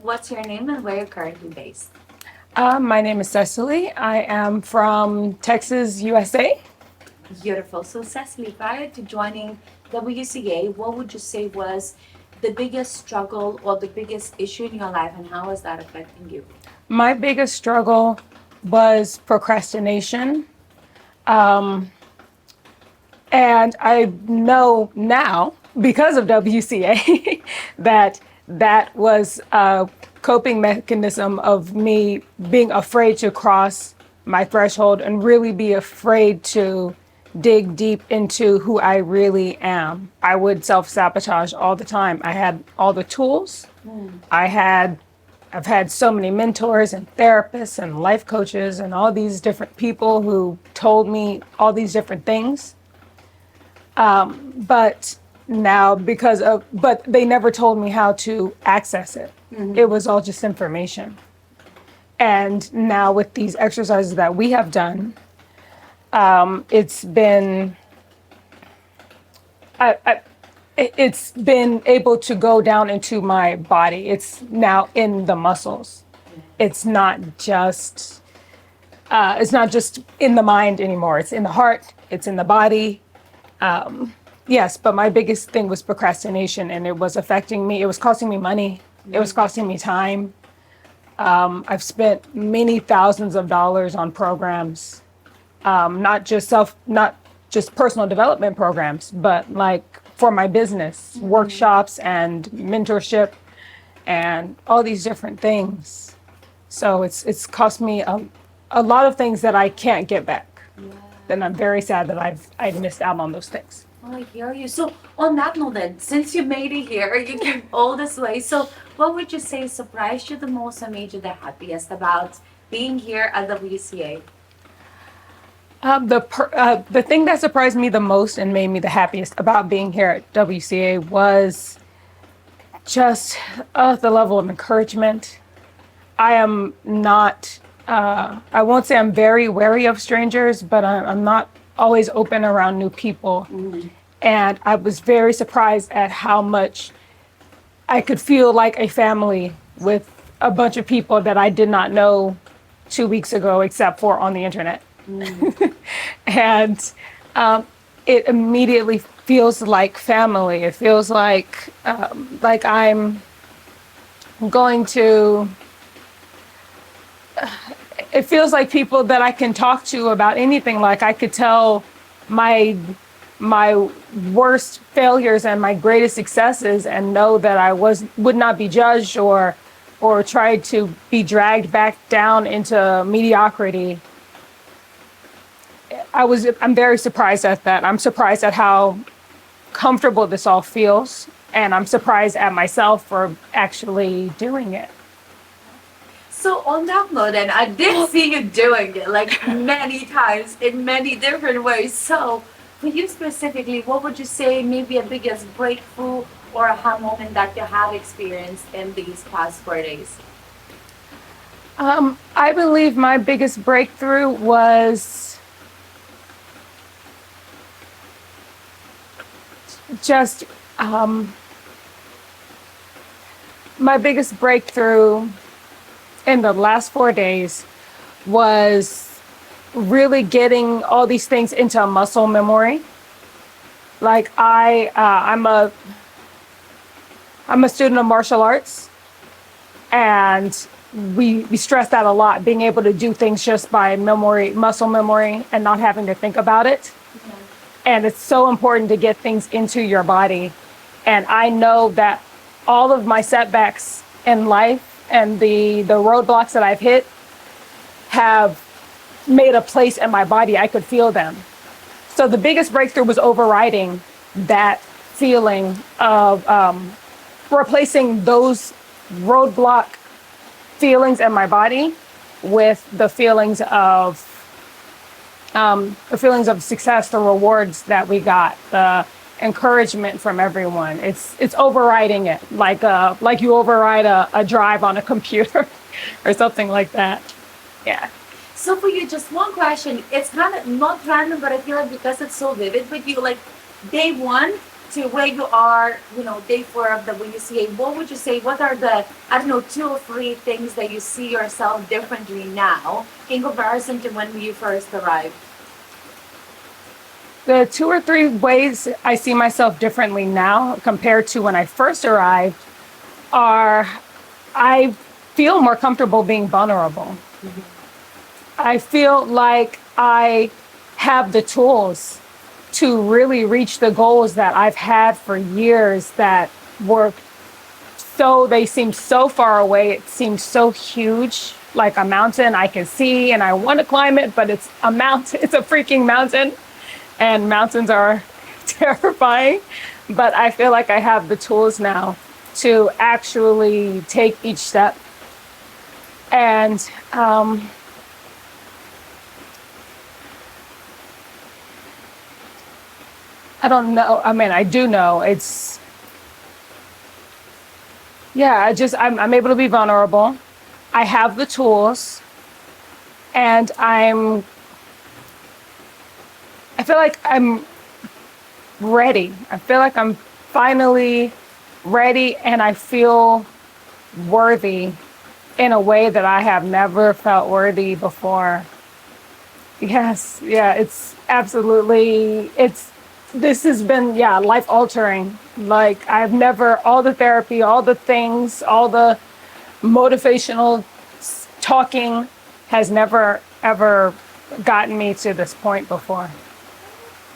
What's your name and where you're currently based? My name is Cecily. I am from Texas, USA. Beautiful. So, Cecily, prior to joining WCA, what would you say was the biggest struggle or the biggest issue in your life, and how is that affecting you? My biggest struggle was procrastination. Um, and I know now, because of WCA, that was a coping mechanism of me being afraid to cross my threshold and really be afraid to dig deep into who I really am. I would self-sabotage all the time. I had all the tools. I had I've had so many mentors and therapists and life coaches and all these different people who told me all these different things. But now but they never told me how to access it. It was all just information. And now with these exercises that we have done, it's been I, I, it's been able to go down into my body. It's now in the muscles. It's not just in the mind anymore. It's in the heart. It's in the body. Yes, but my biggest thing was procrastination, and it was affecting me. It was costing me money. It was costing me time. I've spent many thousands of dollars on programs, not just personal development programs, but like for my business, workshops and mentorship and all these different things. So it's cost me a lot of things that I can't get back. Then I'm very sad that I've missed out on those things. Oh, I hear you. So, on that note, then, since you made it here, you came all this way. So, what would you say surprised you the most and made you the happiest about being here at WCA? The thing that surprised me the most and made me the happiest about being here at WCA was just the level of encouragement. I am not. I won't say I'm very wary of strangers, but I'm not always open around new people. And I was very surprised at how much I could feel like a family with a bunch of people that I did not know 2 weeks ago, except for on the internet. And it immediately feels like family. It feels like I'm going to. It feels like people that I can talk to about anything. Like I could tell my worst failures and my greatest successes and know that I would not be judged or tried to be dragged back down into mediocrity. I'm very surprised at that. I'm surprised at how comfortable this all feels, and I'm surprised at myself for actually doing it. So, on that note, and I did see you doing it like many times in many different ways. So, for you specifically, what would you say maybe a biggest breakthrough or aha moment that you have experienced in these past 4 days? I believe my biggest breakthrough was just my biggest breakthrough in the last 4 days was really getting all these things into a muscle memory. Like I'm a student of martial arts, and we stress that a lot, being able to do things just by memory, muscle memory, and not having to think about it. And it's so important to get things into your body. And I know that all of my setbacks in life and the roadblocks that I've hit have made a place in my body. I could feel them. So the biggest breakthrough was overriding that feeling of replacing those roadblock feelings in my body with the feelings of success, the rewards that we got, the encouragement from everyone. It's overriding it like you override a drive on a computer or something like that. Yeah. So, for you, just one question. It's kind of not random, but I feel like because it's so vivid with you, like day one, to where you are, day 4 of the WCA, what would you say, what are the, I don't know, 2 or 3 things that you see yourself differently now in comparison to when you first arrived? The 2 or 3 ways I see myself differently now compared to when I first arrived are I feel more comfortable being vulnerable. I feel like I have the tools to really reach the goals that I've had for years that were they seem so far away. It seems so huge, like a mountain I can see and I want to climb it, but it's a mountain, it's a freaking mountain. And mountains are terrifying. But I feel like I have the tools now to actually take each step. And I don't know. I mean, I do know I'm able to be vulnerable. I have the tools and I feel like I'm ready. I feel like I'm finally ready and I feel worthy in a way that I have never felt worthy before. Yes, yeah, it's absolutely, this has been, life altering. Like I've never, all the therapy, all the things, all the motivational talking has never, ever gotten me to this point before.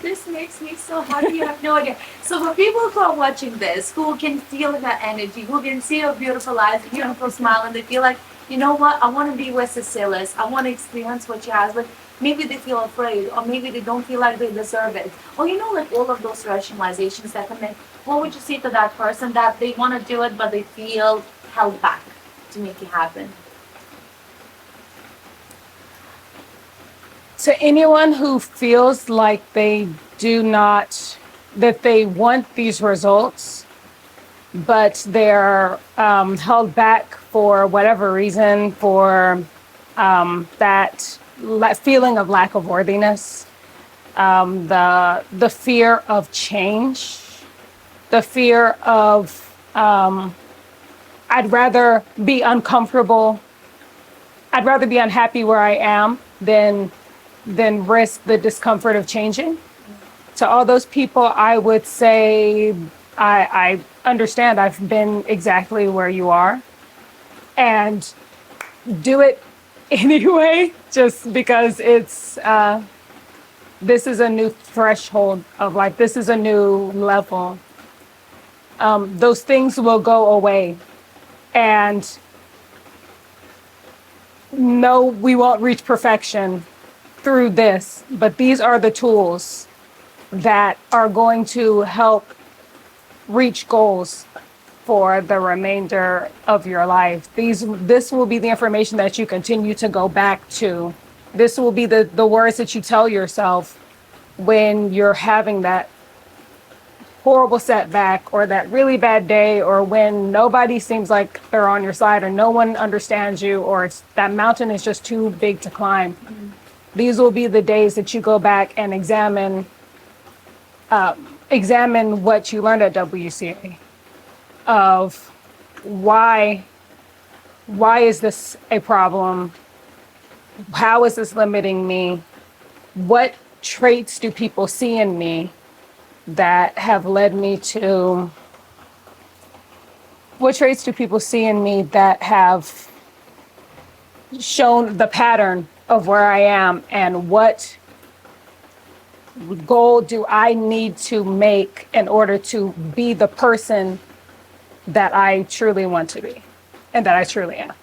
This makes me so happy. You have no idea. So for people who are watching this, who can feel that energy, who can see your beautiful eyes, beautiful smile, and they feel like, you know what, I want to be where Cecile is. I want to experience what she has. But maybe they feel afraid, or maybe they don't feel like they deserve it. Or like all of those rationalizations that come in. What would you say to that person that they want to do it, but they feel held back to make it happen? To anyone who feels like they that they want these results, but they're held back for whatever reason, for that feeling of lack of worthiness, the fear of change, the fear of I'd rather be uncomfortable, I'd rather be unhappy where I am than risk the discomfort of changing. To all those people, I would say I understand. I've been exactly where you are, and do it anyway, just because it's this is a new threshold of life. This is a new level. Those things will go away, and no, we won't reach perfection through this, but these are the tools that are going to help reach goals for the remainder of your life. This will be the information that you continue to go back to. This will be the words that you tell yourself when you're having that horrible setback or that really bad day, or when nobody seems like they're on your side or no one understands you, or that mountain is just too big to climb. These will be the days that you go back and examine what you learned at WCA of why is this a problem? How is this limiting me? What traits do people see in me that have led me to, what traits do people see in me that have shown the pattern of where I am, and what goal do I need to make in order to be the person that I truly want to be and that I truly am?